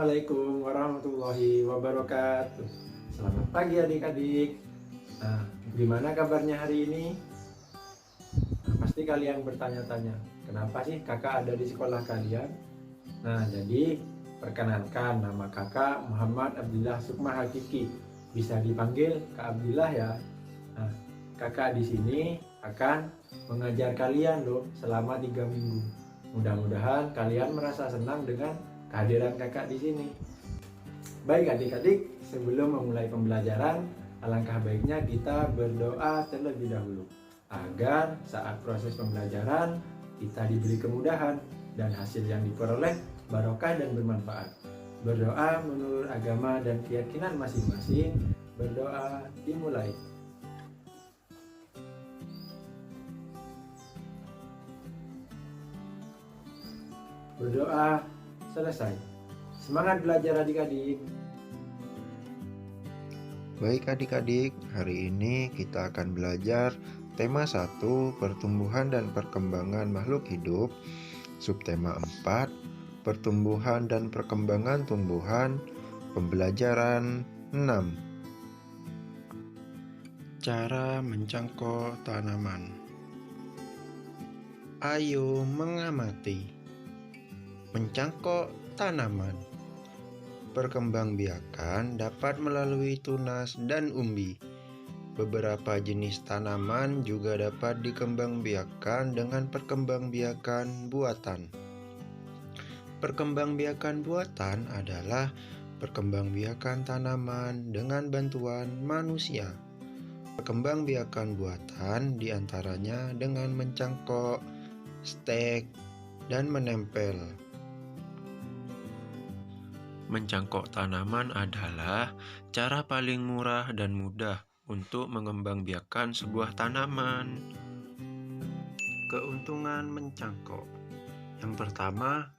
Assalamualaikum warahmatullahi wabarakatuh. Selamat pagi adik-adik. Nah, gimana kabarnya hari ini? Pasti kalian bertanya-tanya, kenapa sih kakak ada di sekolah kalian? Nah, jadi perkenalkan, nama kakak Muhammad Abdillah Sukma Hakiki. Bisa dipanggil Kak Abdillah ya. Nah, kakak di sini akan mengajar kalian loh selama 3 minggu. Mudah-mudahan kalian merasa senang dengan kehadiran kakak di sini. Baik adik-adik, sebelum memulai pembelajaran, alangkah baiknya kita berdoa terlebih dahulu agar saat proses pembelajaran kita diberi kemudahan dan hasil yang diperoleh barokah dan bermanfaat. Berdoa menurut agama dan keyakinan masing-masing. Berdoa dimulai. Berdoa selesai. Semangat belajar adik-adik. Baik adik-adik, hari ini kita akan belajar tema 1, pertumbuhan dan perkembangan makhluk hidup. Subtema 4, pertumbuhan dan perkembangan tumbuhan. Pembelajaran 6. Cara mencangkok tanaman. Ayo mengamati. Mencangkok tanaman. Perkembangbiakan dapat melalui tunas dan umbi. Beberapa jenis tanaman juga dapat dikembangbiakan dengan perkembangbiakan buatan. Perkembangbiakan buatan adalah perkembangbiakan tanaman dengan bantuan manusia. Perkembangbiakan buatan diantaranya dengan mencangkok, stek, dan menempel. Mencangkok tanaman adalah cara paling murah dan mudah untuk mengembangbiakan sebuah tanaman. Keuntungan mencangkok. Yang pertama,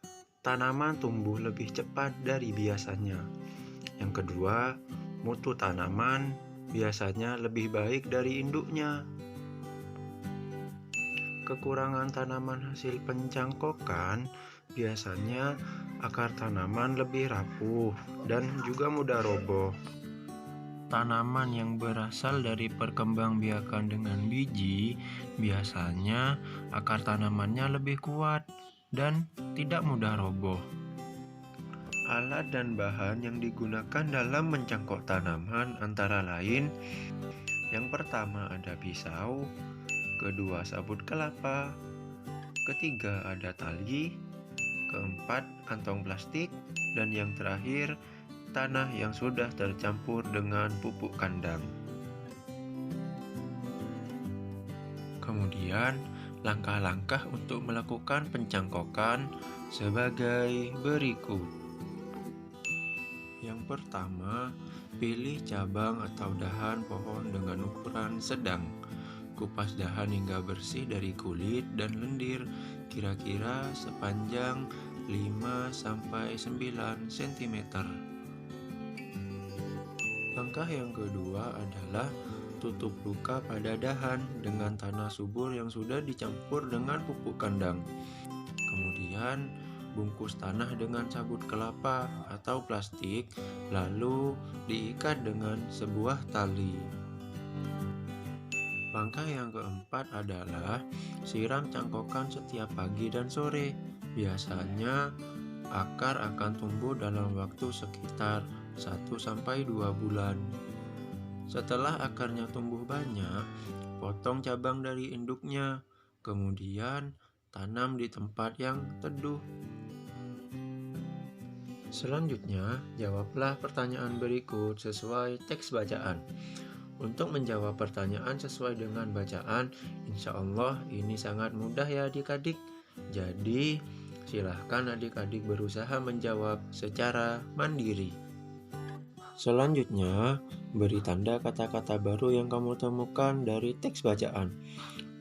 tanaman tumbuh lebih cepat dari biasanya. Yang kedua, mutu tanaman biasanya lebih baik dari induknya. Kekurangan tanaman hasil pencangkokan biasanya akar tanaman lebih rapuh dan juga mudah roboh. Tanaman yang berasal dari perkembangbiakan dengan biji biasanya akar tanamannya lebih kuat dan tidak mudah roboh. Alat dan bahan yang digunakan dalam mencangkok tanaman antara lain: yang pertama ada pisau, kedua sabut kelapa, ketiga ada tali, keempat kantong plastik, dan yang terakhir tanah yang sudah tercampur dengan pupuk kandang. Kemudian langkah-langkah untuk melakukan pencangkokan sebagai berikut. Yang pertama, pilih cabang atau dahan pohon dengan ukuran sedang. Kupas dahan hingga bersih dari kulit dan lendir, kira-kira sepanjang 5-9 cm. Langkah yang kedua adalah tutup luka pada dahan dengan tanah subur yang sudah dicampur dengan pupuk kandang. Kemudian bungkus tanah dengan sabut kelapa atau plastik, lalu diikat dengan sebuah tali. Langkah yang keempat adalah siram cangkokan setiap pagi dan sore. Biasanya akar akan tumbuh dalam waktu sekitar 1-2 bulan. Setelah akarnya tumbuh banyak, potong cabang dari induknya, kemudian tanam di tempat yang teduh. Selanjutnya, jawablah pertanyaan berikut sesuai teks bacaan. Untuk menjawab pertanyaan sesuai dengan bacaan, insya Allah ini sangat mudah ya adik-adik. Jadi, silahkan adik-adik berusaha menjawab secara mandiri. Selanjutnya, beri tanda kata-kata baru yang kamu temukan dari teks bacaan.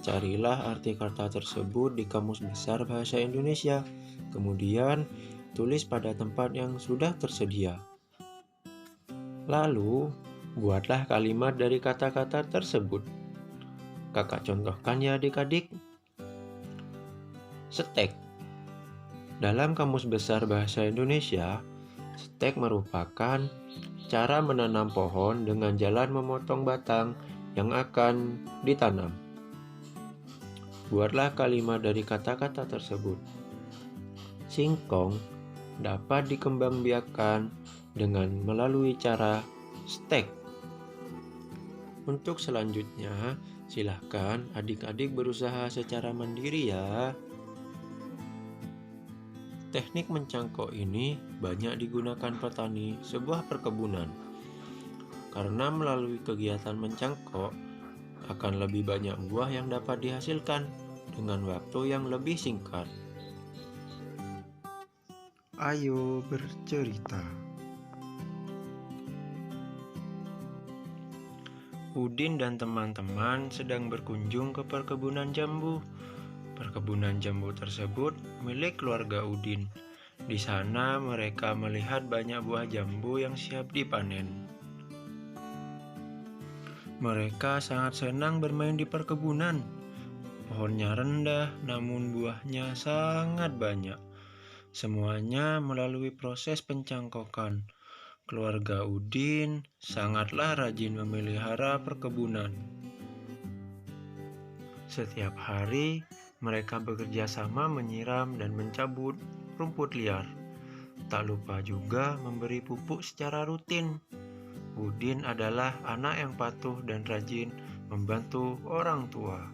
Carilah arti kata tersebut di Kamus Besar Bahasa Indonesia. Kemudian, tulis pada tempat yang sudah tersedia. Lalu, buatlah kalimat dari kata-kata tersebut. Kakak contohkan ya adik-adik. Stek. Dalam Kamus Besar Bahasa Indonesia, Stek merupakan cara menanam pohon dengan jalan memotong batang yang akan ditanam. Buatlah kalimat dari kata-kata tersebut. Singkong dapat dikembangbiakkan dengan melalui cara stek. Untuk selanjutnya, silahkan adik-adik berusaha secara mandiri ya. Teknik mencangkok ini banyak digunakan petani sebuah perkebunan. Karena melalui kegiatan mencangkok, akan lebih banyak buah yang dapat dihasilkan dengan waktu yang lebih singkat. Ayo bercerita. Udin dan teman-teman sedang berkunjung ke perkebunan jambu. Perkebunan jambu tersebut milik keluarga Udin. Di sana mereka melihat banyak buah jambu yang siap dipanen. Mereka sangat senang bermain di perkebunan. Pohonnya rendah, namun buahnya sangat banyak. Semuanya melalui proses pencangkokan. Keluarga Udin sangatlah rajin memelihara perkebunan. Setiap hari, mereka bekerja sama menyiram dan mencabut rumput liar. Tak lupa juga memberi pupuk secara rutin. Udin adalah anak yang patuh dan rajin membantu orang tua.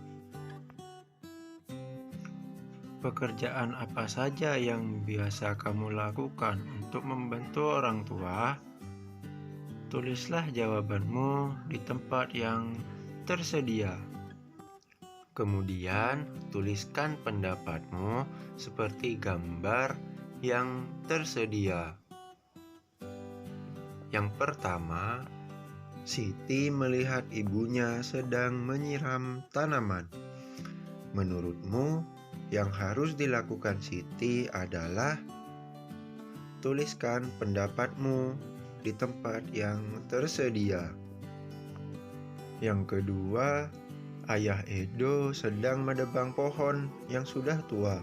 Pekerjaan apa saja yang biasa kamu lakukan untuk membantu orang tua? Tulislah jawabanmu di tempat yang tersedia. Kemudian, tuliskan pendapatmu seperti gambar yang tersedia. Yang pertama, Siti melihat ibunya sedang menyiram tanaman. Menurutmu, yang harus dilakukan Siti adalah tuliskan pendapatmu di tempat yang tersedia. Yang kedua, Ayah Edo sedang menebang pohon yang sudah tua.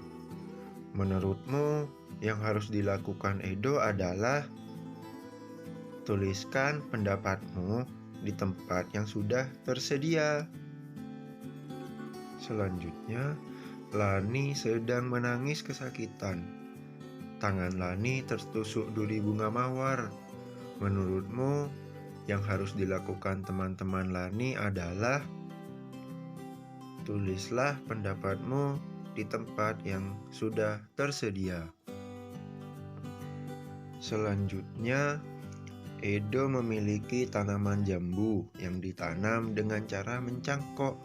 Menurutmu, yang harus dilakukan Edo adalah tuliskan pendapatmu di tempat yang sudah tersedia. Selanjutnya, Lani sedang menangis kesakitan. Tangan Lani tertusuk duri bunga mawar. Menurutmu, yang harus dilakukan teman-teman Lani adalah tulislah pendapatmu di tempat yang sudah tersedia. Selanjutnya, Edo memiliki tanaman jambu yang ditanam dengan cara mencangkok.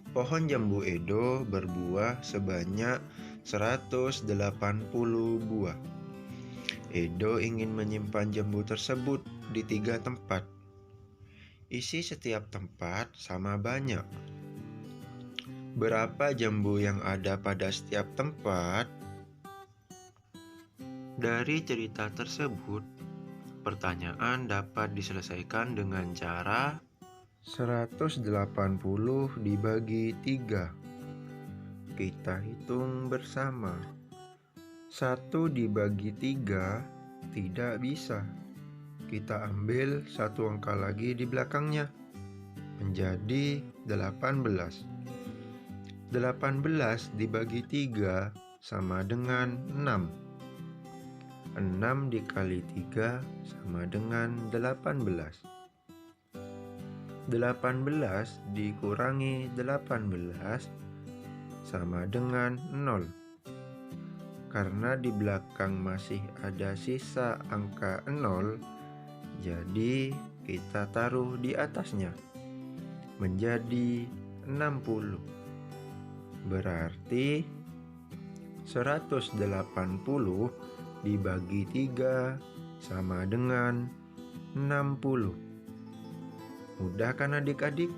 Pohon jambu Edo berbuah sebanyak 180 buah. Edo ingin menyimpan jambu tersebut di 3 tempat. Isi setiap tempat sama banyak. Berapa jambu yang ada pada setiap tempat? Dari cerita tersebut, pertanyaan dapat diselesaikan dengan cara 180 dibagi 3. Kita hitung bersama. 1 dibagi 3 tidak bisa. Kita ambil satu angka lagi di belakangnya. Menjadi 18. 18 dibagi 3 sama dengan 6. 6 dikali 3 sama dengan 18. 18 dikurangi 18 sama dengan 0. Karena di belakang masih ada sisa angka 0, jadi kita taruh di atasnya. Menjadi 60. Berarti 180 dibagi 3 sama dengan 60. Mudah kan adik-adik?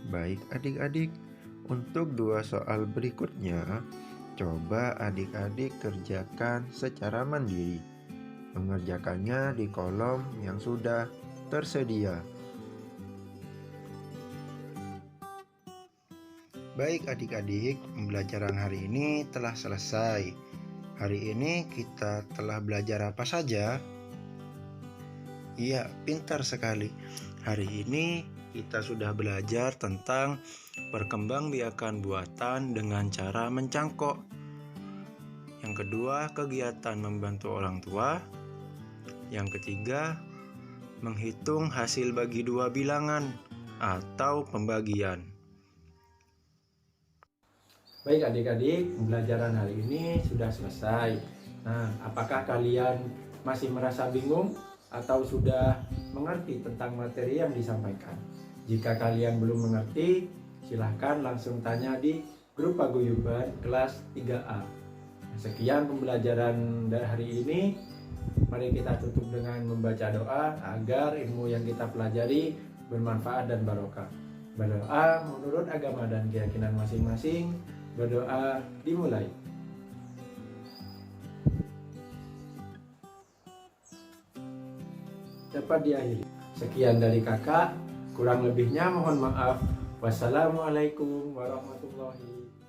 Baik adik-adik, untuk 2 soal berikutnya, coba adik-adik kerjakan secara mandiri. Mengerjakannya di kolom yang sudah tersedia. Baik adik-adik, pembelajaran hari ini telah selesai. Hari ini kita telah belajar apa saja? Iya, pintar sekali. Hari ini kita sudah belajar tentang perkembangbiakan buatan dengan cara mencangkok. Yang kedua, kegiatan membantu orang tua. Yang ketiga, menghitung hasil bagi dua bilangan atau pembagian. Baik adik-adik, pembelajaran hari ini sudah selesai. Nah, apakah kalian masih merasa bingung atau sudah mengerti tentang materi yang disampaikan? Jika kalian belum mengerti, silahkan langsung tanya di grup paguyuban kelas 3A. Sekian pembelajaran dari hari ini. Mari kita tutup dengan membaca doa agar ilmu yang kita pelajari bermanfaat dan barokah. Berdoa menurut agama dan keyakinan masing-masing. Berdoa dimulai. Dapat diakhiri. Sekian dari kakak, kurang lebihnya mohon maaf. Wassalamualaikum warahmatullahi wabarakatuh.